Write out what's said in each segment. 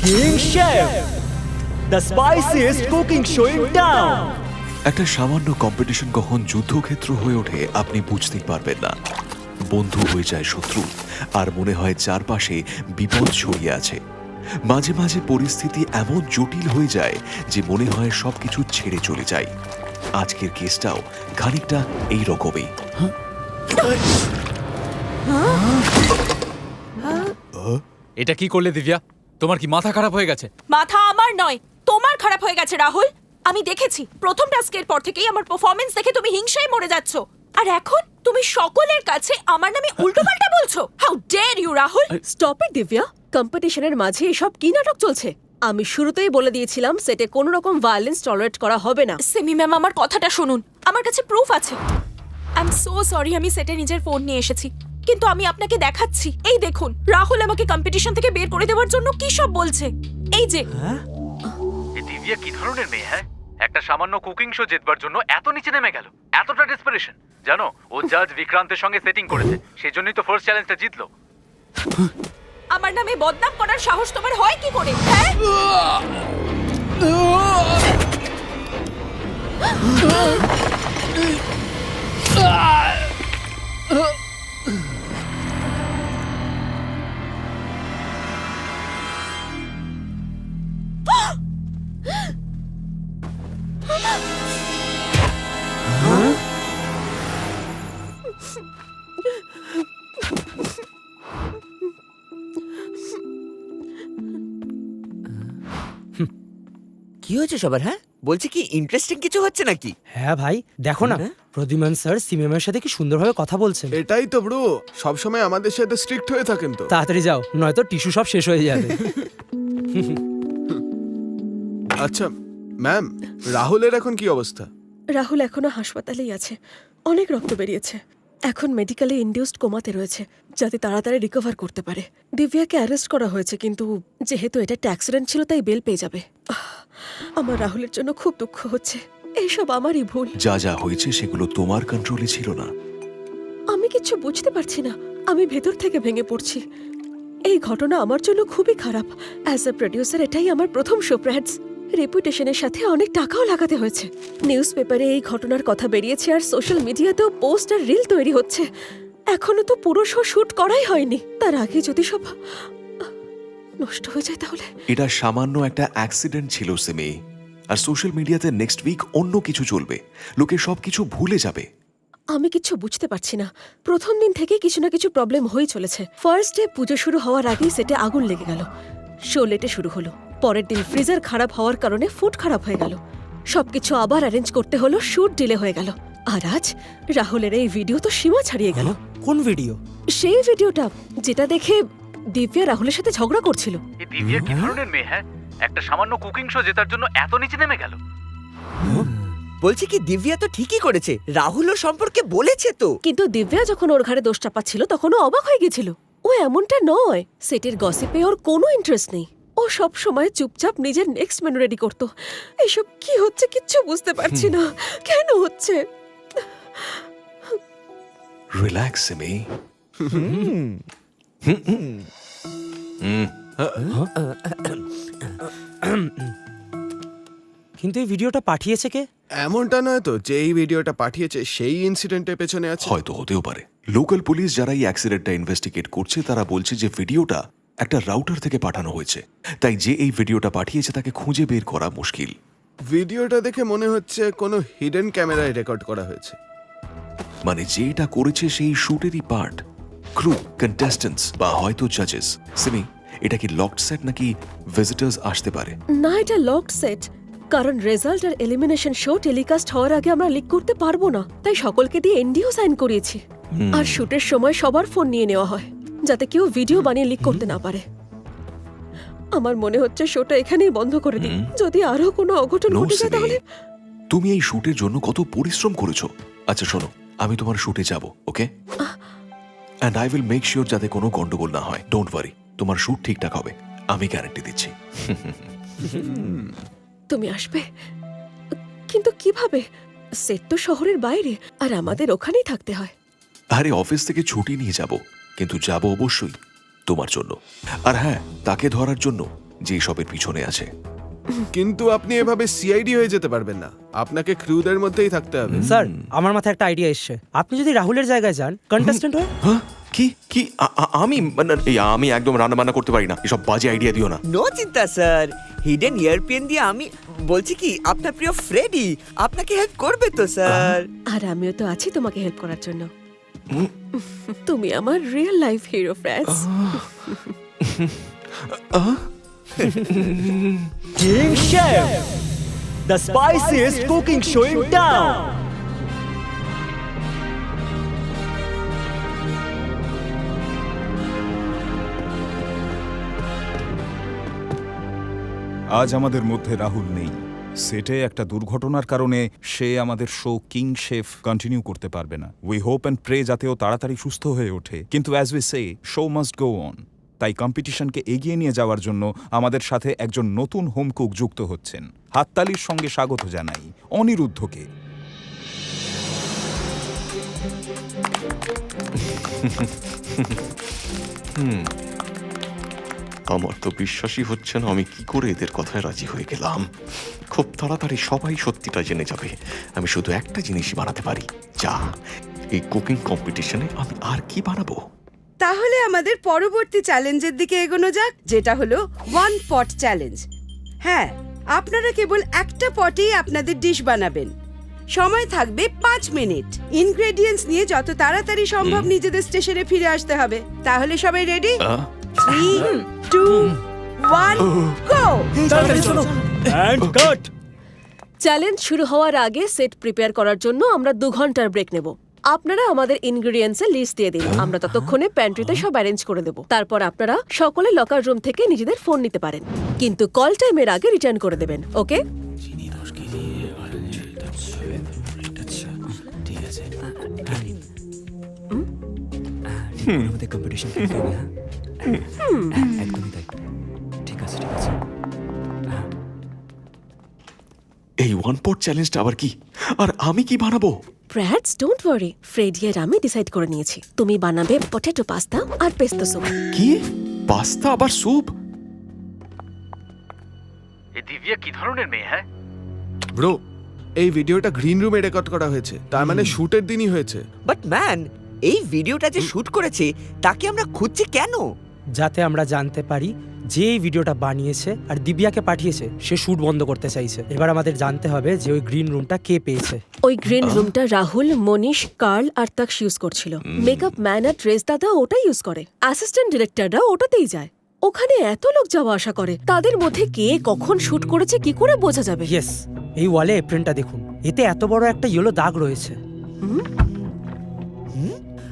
King Chef, the spiciest cooking show in town. একটা সামান্য competition কখন যুদ্ধক্ষেত্র হয়ে ওঠে আপনি বুঝতেই পারবেন না। বন্ধু হয়ে যায় শত্রু, আর মনে হয় চারপাশে বিপদ ছড়িয়ে আছে। মাঝে মাঝে পরিস্থিতি এমন জটিল হয়ে যায় যে মনে হয় সবকিছু ছেড়ে চলে যায়। আজকের কেসটাও খানিকটা এই রকমই। এটা কি করলে দিব্যা? তোমার কি মাথা খারাপ হয়ে গেছে? মাথা আমার নয়, তোমার খারাপ হয়ে গেছে রাহুল। আমি দেখেছি প্রথম টাস্কের পর থেকেই আমার পারফরম্যান্স দেখে তুমি হিংসায় মরে যাচ্ছ, আর এখন তুমি সকলের কাছে আমার নামে উল্টোপাল্টা বলছো। How dare you Rahul! Stop it Divya, কম্পিটিশনের মাঝে এসব কি নাটক চলছে? আমি শুরুতেই বলে দিয়েছিলাম সেটে কোনো রকম ভায়োলেন্স টলারেট করা হবে না। সেমি ম্যাম, আমার কথাটা শুনুন, আমার কাছে প্রুফ আছে। আই এম সো সরি, আমি সেটে নিজের ফোন নিয়ে এসেছি, কিন্তু আমি আপনাকে দেখাচ্ছি। এই দেখুন, রাহুল আমাকে কম্পিটিশন থেকে বের করে দেওয়ার জন্য কি সব বলছে। এই যে এই দিব্যা কি ধরনের মেয়ে? হ্যাঁ, একটা সামান্য কুকিং শো জেতবার জন্য এত নিচে নেমে গেল, এতটা ডেসপারেশন। জানো, ও জাজ বিক্রান্তের সঙ্গে সেটিং করেছে, সেজন্যই তো ফার্স্ট চ্যালেঞ্জটা জিতলো। আমার নামে বদনাম করার সাহস তোমার হয় কি করে? হ্যাঁ, কি হয়েছে সবার? হ্যাঁ, বলছি কি ইন্টারেস্টিং কিছু হচ্ছে নাকি? হ্যাঁ ভাই, দেখো না, প্রদ্যুম্ন স্যার সিমেমের সাথে কি সুন্দরভাবে কথা বলছেন। এটাই তো ব্রো, সবসময় আমাদের সাথে স্ট্রিক্ট হয়ে থাকেন তো। তাড়াতাড়ি যাও, নয়তো টিস্যু সব শেষ হয়ে যাবে। আচ্ছা ম্যাম, রাহুলের এখন কি অবস্থা? রাহুল এখনো হাসপাতালেই আছে, অনেক রক্ত বেরিয়েছে। এখন মেডিকেলে ইনডিউসড কোমাতে রয়েছে, যাতে তাড়াতাড়ি রিকভার করতে পারে। দিব্যাকে অ্যারেস্ট করা হয়েছে, কিন্তু যেহেতু এটা একটা অ্যাক্সিডেন্ট ছিল তাই বেল পেয়ে যাবে। আমার রাহুলের জন্য খুব দুঃখ হচ্ছে, এইসব আমারই ভুল। যা যা হয়েছে সেগুলো তোমার কন্ট্রোলে ছিল না। আমি কিচ্ছু বুঝতে পারছি না, আমি ভেতর থেকে ভেঙে পড়ছি। এই ঘটনা আমার জন্য খুবই খারাপ। অ্যাজ এ প্রডিউসার এটাই আমার প্রথম শো প্র্যাডস। রেপুটেশনের সাথে অনেক টাকাও লাগাতে হয়েছে। নিউজ পেপারে এই ঘটনার কথা বেরিয়েছে, আর সোশ্যাল মিডিয়াতেও পোস্ট আর রিল তৈরি হচ্ছে। এখনো তো পুরো শো শুট করাই হয়নি, তার আগে যদি সব নষ্ট হয়ে যায় তাহলে। এটা সামান্য একটা অ্যাক্সিডেন্ট ছিল সিমি, আর সোশ্যাল মিডিয়াতে নেক্সট উইক অন্য কিছু চলবে, লোকে সবকিছু ভুলে যাবে। আমি কিছু বুঝতে পারছি না, প্রথম দিন থেকে কিছু না কিছু প্রবলেম হয়ে চলেছে। ফার্স্ট ডে পুজো শুরু হওয়ার আগেই সেটে আগুন লেগে গেল, শো লেটে শুরু হলো। পরের দিন ফ্রিজার খারাপ হওয়ার কারণে ফুড খারাপ হয়ে গেল, সবকিছু আবার অ্যারেঞ্জ করতে হলো, শুট ডিলে হয়ে গেল। আর আজ রাহুলের এই ভিডিও তো সীমা ছাড়িয়ে গেল। কোন ভিডিও? সেই ভিডিওটা যেটা দেখে দিব্যা রাহুলের সাথে ঝগড়া করছিল। এই দিব্যা কি ধরনের মেয়ে? হ্যাঁ, একটা সামান্য কুকিং শো জেতার জন্য এত নিচে নেমে গেল। বলছি কি দিব্যা তো ঠিকই করেছে, রাহুল ওর সম্পর্কে বলেছে তো। কিন্তু দিব্যা যখন ওর ঘাড়ে দোষ চাপাচ্ছিল তখন ও অবাক হয়ে গেছিল। ও এমনটা নয়, সেটের গসিপে ওর কোনো ইন্টারেস্ট নেই। ও সব সময় চুপচাপ নিজের নেক্সট মেনু রেডি করতো। এসব কি হচ্ছে কিচ্ছু বুঝতে পারছি না, কেন হচ্ছে? রিল্যাক্স সিমি। কিন্তু এই ভিডিওটা পাঠিয়েছে কে? এমনটা নয় তো যে এই ভিডিওটা পাঠিয়েছে সেই ইনসিডেন্টের পেছনে আছে? হয়তো হতেও পারে। লোকাল পুলিশ যারা এই অ্যাক্সিডেন্টটা ইনভেস্টিগেট করছে তারা বলছে যে ভিডিওটা একটা রাউটার থেকে পাঠানো হয়েছে, তাই যে এই ভিডিওটা পাঠিয়েছে তাকে খুঁজে বের করা মুশকিল। ভিডিওটা দেখে মনে হচ্ছে কোনো হিডেন ক্যামেরায় রেকর্ড করা হয়েছে। মানে যে এটা করেছে সেই শুটেরই পার্ট, ক্রু, কন্টেস্টেন্টস বা হয়তো জাজেস। সিমি, এটা কি লকড সেট নাকি ভিজিটার্স আসতে পারে? না, এটা লকড সেট, কারণ রেজাল্ট আর এলিমিনেশন শো টেলিকাস্ট হওয়ার আগে আমরা লিক করতে পারবো না, তাই সকলকে দিয়ে এনডিও সাইন করিয়েছি। আর শুটের সময় সবার ফোন নিয়ে নেওয়া হয়, যাতে কেউ ভিডিও বানিয়ে লিক করতে না পারে। আমার মনে হচ্ছে শোটা এখানেই বন্ধ করে দিই, যদি আরো কোনো অঘটন No, ঘটে যায় সিমি, তাহলে। তুমি এই শুটের জন্য কত পরিশ্রম করেছো। আচ্ছা শোনো, আমি তোমার শুটে যাব, okay? And I will make sure যাতে কোনো গন্ডগোল না হয়। ডোন্ট ওয়ারি, তোমার শুট ঠিকঠাক হবে, আমি গ্যারান্টি দিচ্ছি। তুমি আসবে? কিন্তু কিভাবে? সেট তো শহরের বাইরে, আর আমাদের ওখানেই থাকতে হয়। আরে অফিস থেকে ছুটি নিয়ে যাব, কিন্তু যাব অবশ্যই তোমার জন্য। আর হ্যাঁ, তাকে ধরার জন্য যে সবের পিছনে আছে। কিন্তু আপনি এভাবে সিআইডি হয়ে যেতে পারবেন না, আপনাকে ক্রুদের মধ্যেই থাকতে হবে। স্যার আমার মাথায় একটা আইডিয়া এসছে, আপনি যদি রাহুলের জায়গায় যান কন্টেস্টেন্ট হয়ে। হ্যাঁ কি কি আমি একদম রান্না বান্না করতে পারি না, এসব বাজে আইডিয়া দিও না। নো চিন্তা স্যার, হিডেন ইয়ারপিন দিয়ে আমি বলছি কি আপনার প্রিয় ফ্রেডি আপনাকে হেল্প করবে তো স্যার। আর আমিও তো আছি তোমাকে হেল্প করার জন্য। তুমি আমার real life hero friends. King Chef, the spiciest cooking show in town. আজ আমাদের মধ্যে রাহুল নেই। সেটে একটা দুর্ঘটনার কারণে সে আমাদের শো কিং শেফ কন্টিনিউ করতে পারবে না। উই হোপ অ্যান্ড প্রে যাতে ও তাড়াতাড়ি সুস্থ হয়ে ওঠে, কিন্তু as we say show must go on. তাই কম্পিটিশনকে এগিয়ে নিয়ে যাওয়ার জন্য আমাদের সাথে একজন নতুন হোম কুক যুক্ত হচ্ছেন। হাততালির সঙ্গে স্বাগত জানাই অনিরুদ্ধকে। আমার তো বিশ্বাসই হচ্ছে না আমি কি করে এদের কথায় রাজি হয়ে গেলাম। খুব তাড়াতাড়ি সবাই সত্যিটা জেনে যাবে। আমি শুধু একটা জিনিসই বানাতে পারি, চা। এই কুকিং কম্পিটিশনে আমি আর কি বানাবো? তাহলে আমাদের পরবর্তী চ্যালেঞ্জের দিকে এগোনো যাক, যেটা হলো ওয়ান পট চ্যালেঞ্জ। হ্যাঁ, আপনারা কেবল একটা পটেই আপনাদের ডিশ বানাবেন। সময় থাকবে 5 মিনিট। ইনগ্রেডিয়েন্টস নিয়ে যত তাড়াতাড়ি সম্ভব নিজেদের স্টেশনে ফিরে আসতে হবে। তাহলে সবাই ready? 3, 2, 1, go! And cut. Challenge শুরু হওয়ার আগে সেট প্রিপেয়ার করার জন্য আমরা 2 ঘন্টার ব্রেক নেব। আপনারা আমাদের ইনগ্রেডিয়েন্টসের লিস্ট দিয়ে দিন, আমরা ততক্ষণে প্যান্ট্রিতে সব অ্যারেঞ্জ করে দেব। তারপর আপনারা সকলে লকার রুম থেকে নিজেদের ফোন নিতে পারেন, কিন্তু কল টাইমের আগে রিটার্ন করে দেবেন, ওকে? এই ওয়ান পট চ্যালেঞ্জটা আবার কি? আর আমি কি বানাবো? ব্র্যাডস, ডোন্ট ওয়ারি, ফ্রেডি আর আমি ডিসাইড করে নিয়েছি। তুমি বানাবে পটেটো পাস্তা আর পেস্তো স্যুপ। কি? পাস্তা আবার স্যুপ? এই দিব্যা কি ধরনের মেয়ে? হ্যাঁ, ব্রো, এই ভিডিওটা গ্রিন রুমে রেকর্ড করা হয়েছে, তার মানে শুটের দিনই হয়েছে। বাট ম্যান, এই ভিডিওটা যে শুট করেছে তাকে আমরা খুঁজছি কেন? যাতে আমরা জানতে পারি যে এই ভিডিওটা বানিয়েছে আর দিব্যাকে পাঠিয়েছে সে শুট বন্ধ করতে চাইছে। এবার আমাদের জানতে হবে যে ওই গ্রিন রুমটা কে পেয়েছে। ওই গ্রিন রুমটা রাহুল, মনীষ, কার্ল আর তাকস ইউজ করছিল। মেকআপ ম্যান আর ড্রেস দাদা ওটা ইউজ করে। অ্যাসিস্ট্যান্ট ডিরেক্টররা ওটাতেই যায়। ওখানে এত লোক যাওয়া আসা করে, তাদের মধ্যে কে কখন শুট করেছে কি করে বোঝা যাবে? ইয়েস, এই ওয়ালে এপ্রিলটা দেখুন, এতে এত বড় একটা ইয়েলো দাগ রয়েছে।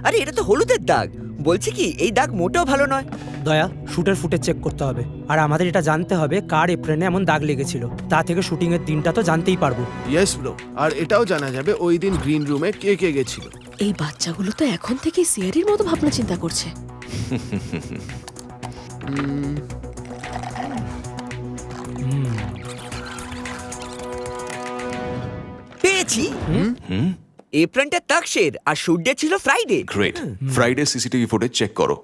আরে এটা তো হলুদের দাগ। বলছি কি এই দাগ মোটেও ভালো নয়। দয়া, শুটের ফুটেজ চেক করতে হবে, আর আমাদের এটা জানতে হবে কার এপ্রিলে এমন দাগ লেগেছিল। তা থেকে শুটিং এর দিনটা তো জানতেই পারবো। ইয়েস ব্রো, আর এটাও জানা যাবে ওই দিন গ্রিন রুমে কে কে গেছিল। এই বাচ্চাগুলো তো এখন থেকেই সিআরির মতো ভাবনা চিন্তা করছে। পেয়েছি। এপ্রিলটা তাকসের আর শুট ডে ছিল Friday. Great. Friday CCTV footage check করো।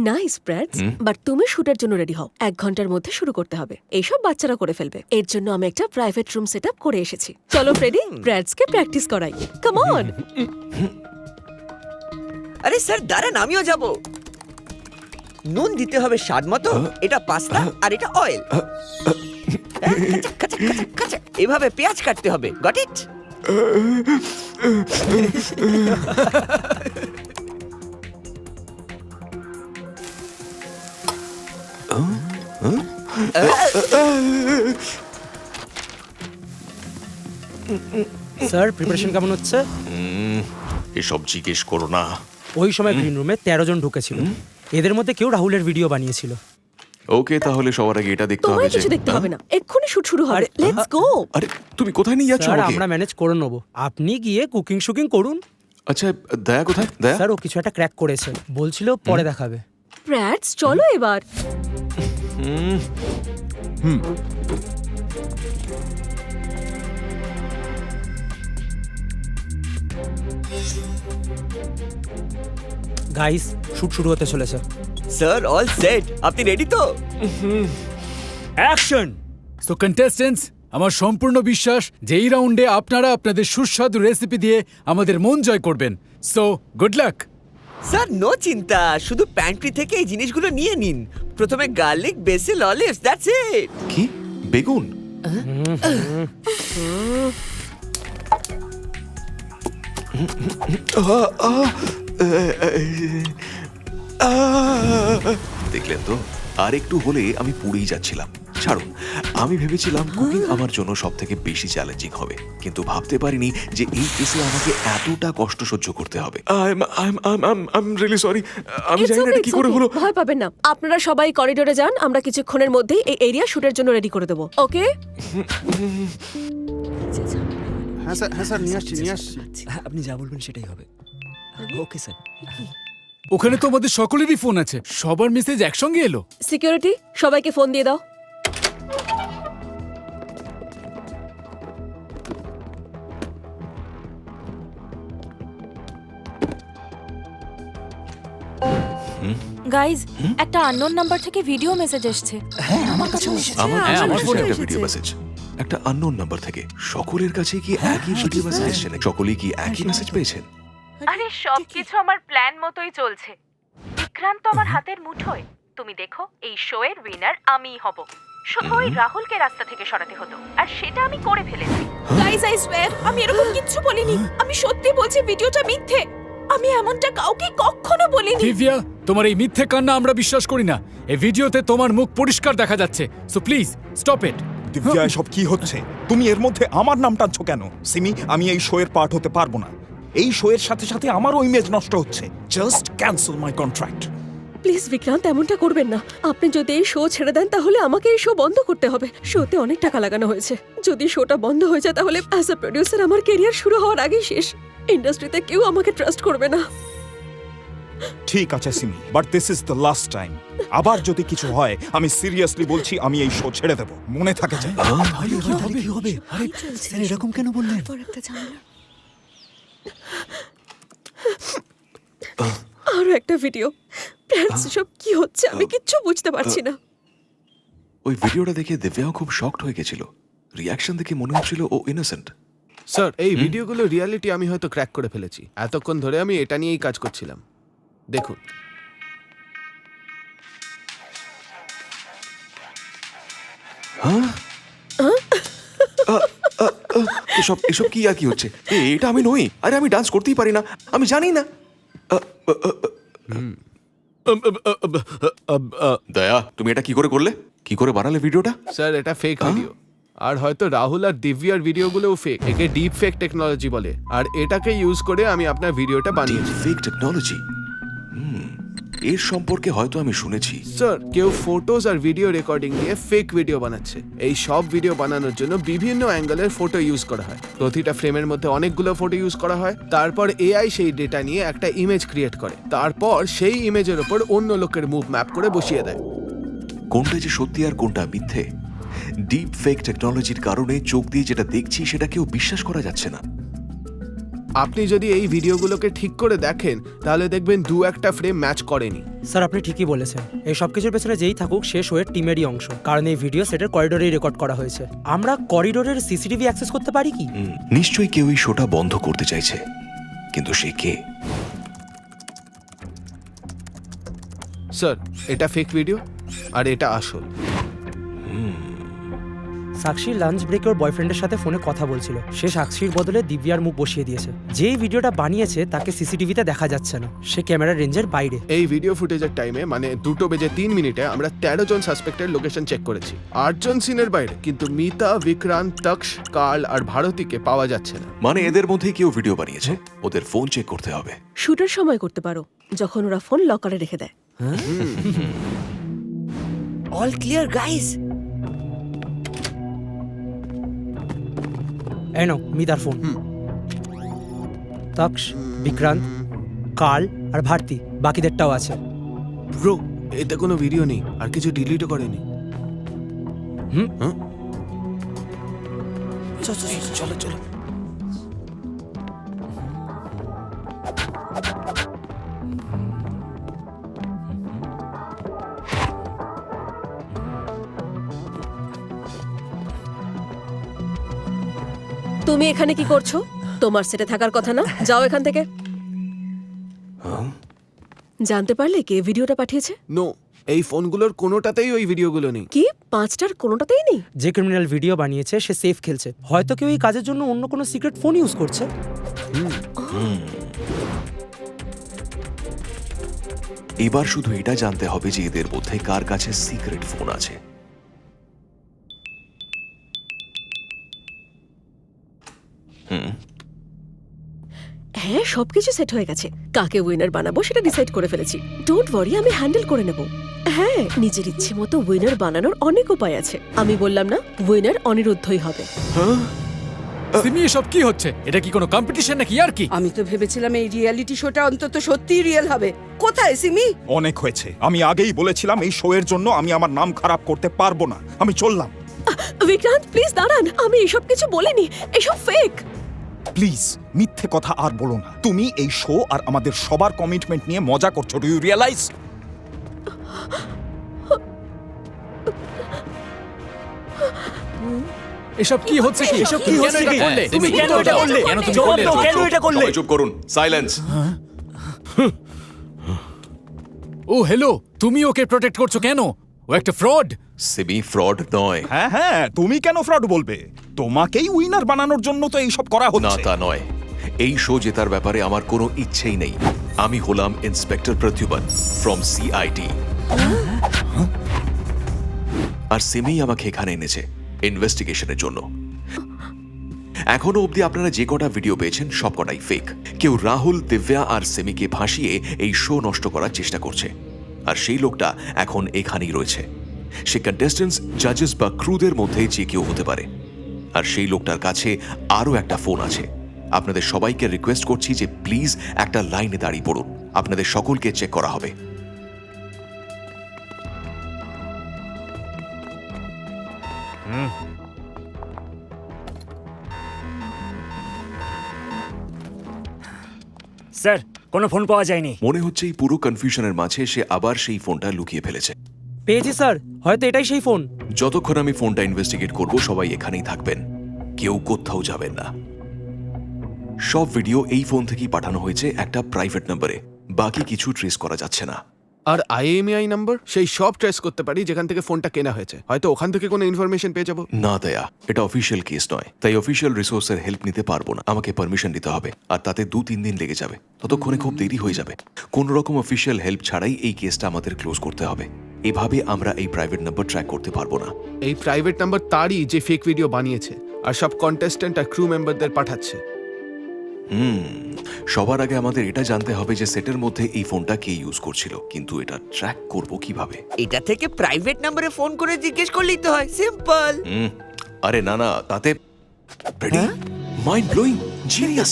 নাইস ব্র্যাডস, বাট তুমি শুটের জন্য রেডি হও। 1 ঘন্টার মধ্যে শুরু করতে হবে। এইসব বাচ্চারা করে ফেলবে। এর জন্য আমি একটা প্রাইভেট রুম সেট আপ করে এসেছি। চলো ফ্রেডি, ব্র্যাডসকে প্র্যাকটিস করাই। Come on. আরে স্যার দাঁড়ান, আমিও যাব। নুন দিতে হবে স্বাদ মতো। এটা পাস্তা আর এটা অয়েল। এভাবে পেঁয়াজ কাটতে হবে। Got it? স্যার, প্রিপারেশন কেমন হচ্ছে? এসব জিজ্ঞেস করো না। ওই সময় গ্রিন রুমে 13 জন ঢুকেছিল। এদের মধ্যে কেউ রাহুলের ভিডিও বানিয়েছিল। ওকে, তাহলে সবার আগে এটা দেখতে হবে তোমায় যে কিছু দেখতে হবে না, এক্ষুনি শুট শুরু হবে। Let's go. আরে তুমি কোথায় নিয়ে যাচ্ছ স্যার, আমাকে? আমরা ম্যানেজ করে নেবো, আপনি গিয়ে কুকিং শুকিং করুন। আচ্ছা, দয়া কোথায়? দয়া? স্যার, ও কিছু একটা ক্র্যাক করেছে, বলছিল পরে দেখাবে। ব্র্যাডস, চলো এবার। গাইস, শুট শুরু হতে চলেছে। Sir all set. আপনি রেডি তো? অ্যাকশন। সো কন্টেস্টেন্টস, আমার সম্পূর্ণ বিশ্বাস যে এই রাউন্ডে আপনারা আপনাদের সুস্বাদু রেসিপি দিয়ে আমাদের মন জয় করবেন। So good luck. Sir no চিন্তা, শুধু প্যান্ট্রি থেকে এই জিনিসগুলো নিয়ে নিন। প্রথমে garlic, basil, olives, that's it. কি বেগুন? দেখলেন তো, আর একটু হলে আমি পুড়েই যাচ্ছিলাম। ছাড়ুন, আমি ভেবেছিলাম কুকিং আমার জন্য সব থেকে বেশি চ্যালেঞ্জিং হবে, কিন্তু ভাবতে পারিনি যে এই কেসে আমাকে এতটা কষ্ট সহ্য করতে হবে। রিয়েলি সরি, আমি জানি না এটা কি করে হলো। ভয় পাবেন না, আপনারা সবাই করিডোরে যান, আমরা কিছুক্ষণের মধ্যেই এই এরিয়া শুটের জন্য রেডি করে দেবো। ওকে? হ্যাঁ স্যার নিয়ে আসছি। আপনি যা বলবেন সেটাই হবে। Okay sir. ওখানে তো আমাদের সকলেরই ফোন আছে, সবার মেসেজ একসঙ্গে এলো। সিকিউরিটি, সবাইকে ফোন দিয়ে দাও। গাইজ, একটা আননোন নাম্বার থেকে ভিডিও মেসেজ এসেছে। আমার কাছে একটা ভিডিও মেসেজ, একটা আননোন নাম্বার থেকে। সকলের কাছে কি একই ভিডিও মেসেজ এসেছে? সকলেই কি একই মেসেজ পেয়েছেন? আরে সবকিছু আমার প্ল্যান মতোই চলছে। বিক্রান্ত আমার হাতের মুঠোয়। তুমি দেখো, এই শো এর উইনার আমিই হব। শুধু ওই রাহুলকে রাস্তা থেকে সরাতে হতো, আর সেটা আমি করে ফেলেছি। গাইজ, আই সোয়্যার, আমি এরকম কিচ্ছু বলিনি। আমি সত্যি বলছি, ভিডিওটা মিথ্যে। আমি এমনটা কাউকে কখনো বলিনি। দিব্যা, তোমার এই মিথ্যে কান্না আমরা বিশ্বাস করি না। এই ভিডিওতে তোমার মুখ পরিষ্কার দেখা যাচ্ছে। So please stop it. Divya, এসব কি হচ্ছে? তুমি এর মধ্যে আমার নাম টানছো কেন? সিমি, আমি এই শো এর পার্ট হতে পারবো না। এই শো এর সাথে সাথে আমারও ইমেজ নষ্ট হচ্ছে। Just cancel my contract. Please Vikrant, এমনটা করবেন না। আপনি যদি এই শো ছেড়ে দেন তাহলে আমাকে এই শো বন্ধ করতে হবে। শোতে অনেক টাকা লাগানো হয়েছে। যদি শোটা বন্ধ হয়ে যায় তাহলে অ্যাজ আ প্রোডিউসার আমার ক্যারিয়ার শুরু হওয়ার আগেই শেষ। ইন্ডাস্ট্রিতে কেউ আমাকে ট্রাস্ট করবে না। ঠিক আছে Simi, but this is the last time. আবার যদি কিছু হয়, আমি সিরিয়াসলি বলছি, আমি এই শো ছেড়ে দেব। মনে থাকে যেন। কি হবে? আরে স্যার এরকম কেন বললেন? আরো একটা ভিডিও। প্ল্যানস সব কি হচ্ছে আমি কিচ্ছু বুঝতে পারছি না। ওই ভিডিওটা দেখে দিব্যাও খুব শকড হয়ে গেছিল। রিয়াকশন দেখে মনে হচ্ছিল ও ইনোসেন্ট। স্যার, এই ভিডিওগুলো রিয়ালিটি আমি হয়তো ক্র্যাক করে ফেলেছি। এতক্ষণ ধরে আমি এটা নিয়েই কাজ করছিলাম। দেখুন। এসব কি আর কি হচ্ছে? এটা আমি নই। আরে আমি ডান্স করতেই পারি না, আমি জানি না। দয়া, তুমি এটা কি করে করলে? কি করে বানালে ভিডিওটা? স্যার, এটা ফেক ভিডিও। আর হয়তো রাহুল আর দিব্যার ভিডিওগুলোও ফেক। একে ডিপ ফেক টেকনোলজি বলে। আর এটাকে ইউজ করে আমি আপনার ভিডিওটা বানিয়েছি। Fake technology? এর সম্পর্কে হয়তো আমি শুনেছি। স্যার, কেউ ফটোজ আর ভিডিও রেকর্ডিং দিয়ে ফেক ভিডিও বানাচ্ছে। এই সব ভিডিও বানানোর জন্য বিভিন্ন অ্যাঙ্গেলের ফটো ইউজ করা হয়। প্রতিটা ফ্রেমের মধ্যে অনেকগুলো ফটো ইউজ করা হয়। তারপর এআই সেই ডেটা নিয়ে একটা ইমেজ ক্রিয়েট করে। তারপর সেই ইমেজের ওপর অন্য লোকের মুভ ম্যাপ করে বসিয়ে দেয়। কোনটা যে সত্যি আর কোনটা মিথ্যে, ডিপ ফেক টেকনোলজির কারণে চোখ দিয়ে যেটা দেখছি সেটা কেউ বিশ্বাস করা যাচ্ছে না। আপনি যদি এই ভিডিওগুলোকে ঠিক করে দেখেন তাহলে দেখবেন দু একটা ফ্রেম ম্যাচ করেনি। স্যার, আপনি ঠিকই বলেছেন। এই সব কিছুর পেছনে যেই থাকুক, সে শোয়ের টিমেরই অংশ। কারণ এই ভিডিও সেটের করিডোরেই রেকর্ড করা হয়েছে। আমরা করিডোরের সিসিটিভি অ্যাক্সেস করতে পারি কি? নিশ্চয়ই কেউ এই শোটা বন্ধ করতে চাইছে, কিন্তু সে কে? স্যার, এটা ফেক ভিডিও আর এটা আসল। সাক্ষী লাঞ্চ ব্রেকে ওর বয়ফ্রেন্ডের সাথে ফোনে কথা বলছিল। সে সাক্ষীর বদলে দিব্যার মুখ বসিয়ে দিয়েছে। যেই ভিডিওটা বানিয়েছে তাকে সিসিটিভিতে দেখা যাচ্ছে না, সে ক্যামেরার রেঞ্জের বাইরে। এই ভিডিও ফুটেজের টাইমে মানে 2:03 আমরা 13 জন সাসপেক্টের লোকেশন চেক করেছি। 8 জন সিনের বাইরে, কিন্তু মিতা, বিক্রান্ত, তক্ষ, কার্ল আর ভারতীকে পাওয়া যাচ্ছে না। মানে এদের মধ্যেই কেউ ভিডিও বানিয়েছে। ওদের ফোন চেক করতে হবে। শুটের সময় করতে পারো, যখন ওরা ফোন লকারে রেখে দেয়। All clear guys. এই নাও মিতার ফোন। তক্ষ, বিক্রান্ত, কার্ল আর ভারতী, বাকিদেরটাও আছে। ব্রো, এতে কোনো ভিডিও নেই আর কিছু ডিলিটও করেনি। চলো চলো। তুমি এখানে কি করছো? তোমার সেটে থাকার কথা না, যাও এখান থেকে। জানতে পারলে কে ভিডিওটা পাঠিয়েছে? নো, এই ফোনগুলোর কোনোটাতেই ওই ভিডিওগুলো নেই। কি 5টার কোনোটাতেই নেই? যে ক্রিমিনাল ভিডিও বানিয়েছে সে সেফ খেলছে, হয়তো কেউ এই কাজের জন্য অন্য কোনো সিক্রেট ফোন ইউজ করছে। এবার শুধু এটা জানতে হবে যে এদের মধ্যে কার কাছে সিক্রেট ফোন আছে। হ্যাঁ, সবকিছু সেট হয়ে গেছে। কাকে উইনার বানাবো সেটা ডিসাইড করে ফেলেছি। ডোন্ট ওয়ারি, আমি হ্যান্ডেল করে নেব। হ্যাঁ, নিজের ইচ্ছে মতো উইনার বানানোর অনেক উপায় আছে। আমি বললাম না, উইনার অনিরুদ্ধই হবে। সিমি এসব কি হচ্ছে? এটা কি কোনো কম্পিটিশন নাকি আর কি? আমি তো ভেবেছিলাম এই রিয়েলিটি শোটা অন্তত সত্যিই রিয়েল হবে। কোথায় সিমি? অনেক হয়েছে, আমি আগেই বলেছিলাম এই শো এর জন্য আমি আমার নাম খারাপ করতে পারবো না। আমি চললাম। বিক্রান্ত প্লিজ দাঁড়ান, আমি এসব কিছু বলিনি, এসব ফেক। প্লিজ মিথ্যে কথা আর বলো না। তুমি এই শো আর আমাদের সবার কমিটমেন্ট নিয়ে মজা করছো। Do you realise? এসব কি হচ্ছে কি? এসব কি হচ্ছে কি? তুমি কেন এটা করলে? কেন তুমি জবাব করলে? দাও, কেন এটা করলে? চুপ করুন, সাইলেন্স। ও হ্যালো, তুমি ওকে প্রোটেক্ট করছো কেন? ও একটা ফ্রড। সিমি ফ্রড নয়। হ্যাঁ হ্যাঁ, তুমি কেন ফ্রড বলবে? তোমাকেই উইনার বানানোর জন্য তো এইসব করা না, হচ্ছে। তা নয়। এই শো জেতার ব্যাপারে আমার কোনো ইচ্ছেই নেই। আমি হলাম ইন্সপেক্টর প্রদ্যুমন ফ্রম সিআইডি, আর সিমি আমাকে এখানে এনেছে ইনভেস্টিগেশনের জন্য। এখনো অবধি আপনারা যে কটা ভিডিও পেয়েছেন সব কটাই ফেক। কেউ রাহুল, দিব্যা আর সিমিকে ফাঁসিয়ে এই শো নষ্ট করার চেষ্টা করছে, আর সেই লোকটা এখন এখানেই রয়েছে। সে কন্টেস্টেন্টস, জাজেস বা ক্রুদের মধ্যে যে কেউ হতে পারে, আর সেই লোকটার কাছে আরও একটা ফোন আছে। আপনাদের সবাইকে রিকোয়েস্ট করছি যে প্লিজ একটা লাইনে দাঁড়িয়ে পড়ুন, আপনাদের সকলকে চেক করা হবে। স্যার, কোনো ফোন পাওয়া যায়নি। মনে হচ্ছে এই পুরো কনফিউশনের মাঝে সে আবার সেই ফোনটা লুকিয়ে ফেলেছে। পেয়েছি স্যার, হয়তো এটাই সেই ফোন। যতক্ষণ আমি ফোনটা ইনভেস্টিগেট করব সবাই এখানেই থাকবেন, কেউ কোথাও যাবেন না। সব ভিডিও এই ফোন থেকেই পাঠানো হয়েছে একটা প্রাইভেট নম্বরে, বাকি কিছু ট্রেস করা যাচ্ছে না। আর আইএমআই নাম্বার সেই সব ট্রেস করতে পারি যেখান থেকে ফোনটা কেনা হয়েছে। হয়তো ওখান থেকে কোনো ইনফরমেশন পেয়ে যাবো। না দয়া, এটা অফিসিয়াল কেস নয়, তাই অফিসিয়াল রিসোর্সের হেল্প নিতে পারবো না। আমাকে পারমিশন দিতে হবে, আর তাতে 2-3 দিন লেগে যাবে। ততক্ষণে খুব দেরি হয়ে যাবে। কোন রকম অফিসিয়াল হেল্প ছাড়াই এই কেসটা আমাদের ক্লোজ করতে হবে। এভাবে আমরা এই প্রাইভেট নাম্বার ট্র্যাক করতে পারবো না। এই প্রাইভেট নাম্বার তারই যে ফেক ভিডিও বানিয়েছে আর সব কন্টেস্ট্যান্ট আর ক্রু মেম্বারদের পাঠাচ্ছে। সবার আগে আমাদের এটা জানতে হবে যে সেটের মধ্যে এই ফোনটা কে ইউজ করছিল, কিন্তু এটা ট্র্যাক করব কিভাবে? এটা থেকে প্রাইভেট নম্বরে ফোন করে জিজ্ঞেস করলেই তো হয়, সিম্পল। আরে না না, তাতে মাইন্ড ব্লোয়িং, জিনিয়াস।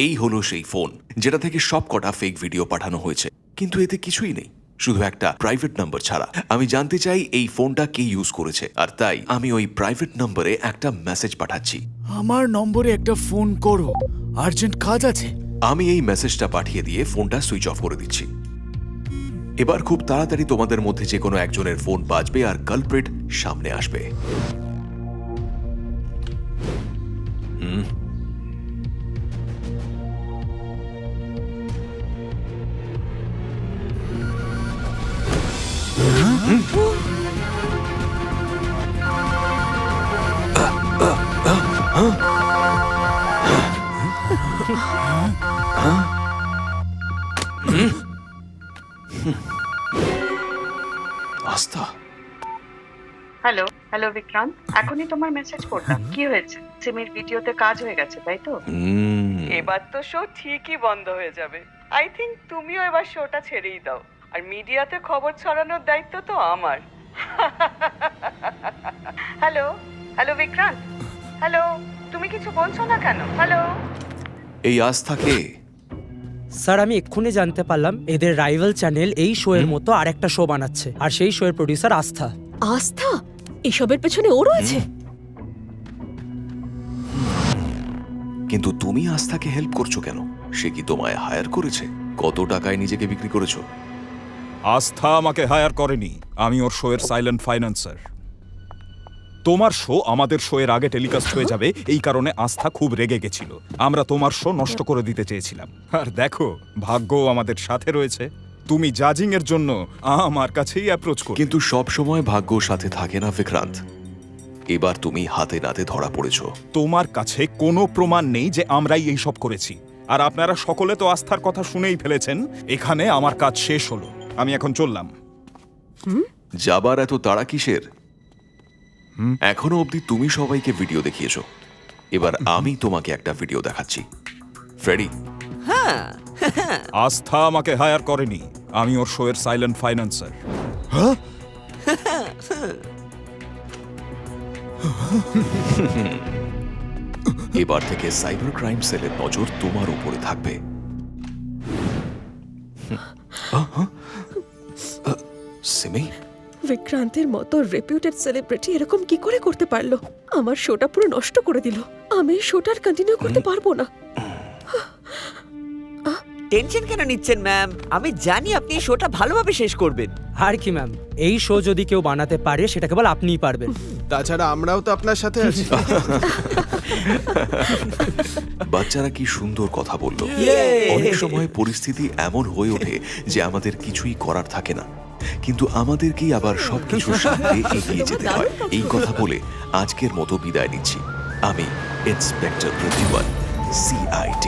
এই হলো সেই ফোন যেটা থেকে সব কটা ফেক ভিডিও পাঠানো হয়েছে, কিন্তু এতে কিছুই নেই, শুধু একটা প্রাইভেট নাম্বার ছাড়া। আমি জানতে চাই এই ফোনটা কে ইউজ করেছে, আর তাই আমি ওই প্রাইভেট নম্বরে একটা মেসেজ পাঠাচ্ছি। আমার নম্বরে একটা ফোন করো, আর্জেন্ট কাজ আছে। আমি এই মেসেজটা পাঠিয়ে দিয়ে ফোনটা সুইচ অফ করে দিচ্ছি। এবার খুব তাড়াতাড়ি তোমাদের মধ্যে যে কোনো একজনের ফোন বাজবে আর কালপ্রিট সামনে আসবে। আস্থা, হ্যালো হ্যালো বিক্রান্ত, এখনই তোমার মেসেজ করলাম। কি হয়েছে? সিমির ভিডিওতে কাজ হয়ে গেছে তাই তো? এবার তো শো ঠিকই বন্ধ হয়ে যাবে। আই থিংক তুমিও এবার শোটা ছেড়েই দাও, আর মিডিয়াতে খবর ছড়ানোর দায়িত্ব তো আমার। হ্যালো হ্যালো বিক্রান্ত, হ্যালো, তুমি কিছু বলছো না কেন? হ্যালো। এই আস্থাকে স্যার, আমি এক্ষুনি জানতে পারলাম এদের রাইভাল চ্যানেল এই শো এর মতো আরেকটা শো বানাচ্ছে, আর সেই শো এর প্রডিউসার আস্থা। আস্থা? এসবের পেছনে ও রয়েছে? কিন্তু তুমি আস্থাকে হেল্প করছো কেন? সে কি তোমায় হায়ার করেছে? কত টাকায় নিজেকে বিক্রি করেছো? আস্থা আমাকে হায়ার করেনি, আমি ওর শো এর সাইলেন্ট ফাইন্যান্সার। তোমার শো আমাদের শো এর আগে টেলিকাস্ট হয়ে যাবে এই কারণে আস্থা খুব রেগে গেছিল। আমরা তোমার শো নষ্ট করে দিতে চেয়েছিলাম, আর দেখো ভাগ্য আমাদের সাথে রয়েছে। তুমি জাজিং এর জন্য আমার কাছেই অ্যাপ্রোচ করো। কিন্তু সব সময় ভাগ্য সাথে থাকে না বিক্রান্ত। এবার তুমি হাতে নাতে ধরা পড়েছো। তোমার কাছে কোনো প্রমাণ নেই যে আমরাই এই সব করেছি, আর আপনারা সকলে তো আস্থার কথা শুনেই ফেলেছেন। এখানে আমার কাজ শেষ হলো, আমি এখন চললাম। যাবার এত তাড়া কিসের? এখনো অবধি তুমি সবাইকে ভিডিও দেখিয়েছো, এবার আমি তোমাকে একটা ভিডিও দেখাচ্ছি। ফ্রেডি, হ্যাঁ, আস্থা আমাকে হায়ার করেনি, আমি ওর শো এর সাইলেন্ট ফাইন্যান্সার। এবার থেকে সাইবার ক্রাইম সেলের নজর তোমার উপরে থাকবে। সিমি, বিক্রান্তের মতো রেপিউটেড সেলিব্রিটি এরকম কি করে করতে পারলো? আমার শোটা পুরো নষ্ট করে দিল। আমি শোটার কন্টিনিউ করতে পারবো না। টেনশন কেন নিচ্ছেন ম্যাম? আমি জানি আপনি এই শোটা ভালোভাবে শেষ করবেন। আর কি ম্যাম, এই শো যদি কেউ বানাতে পারে সেটা কেবল আপনিই পারবেন। তাছাড়া আমরাও তো আপনার সাথে আছি। বাচ্চারা কি সুন্দর কথা বললো। অনেক সময় পরিস্থিতি এমন হয়ে ওঠে যে আমাদের কিছুই করার থাকে না, কিন্তু আমাদেরকেই আবার সবকিছুর সাথে এগিয়ে যেতে হয়। এই কথা বলে আজকের মতো বিদায় নিচ্ছি। আমি ইন্সপেক্টর প্রদ্যুম্ন, CID।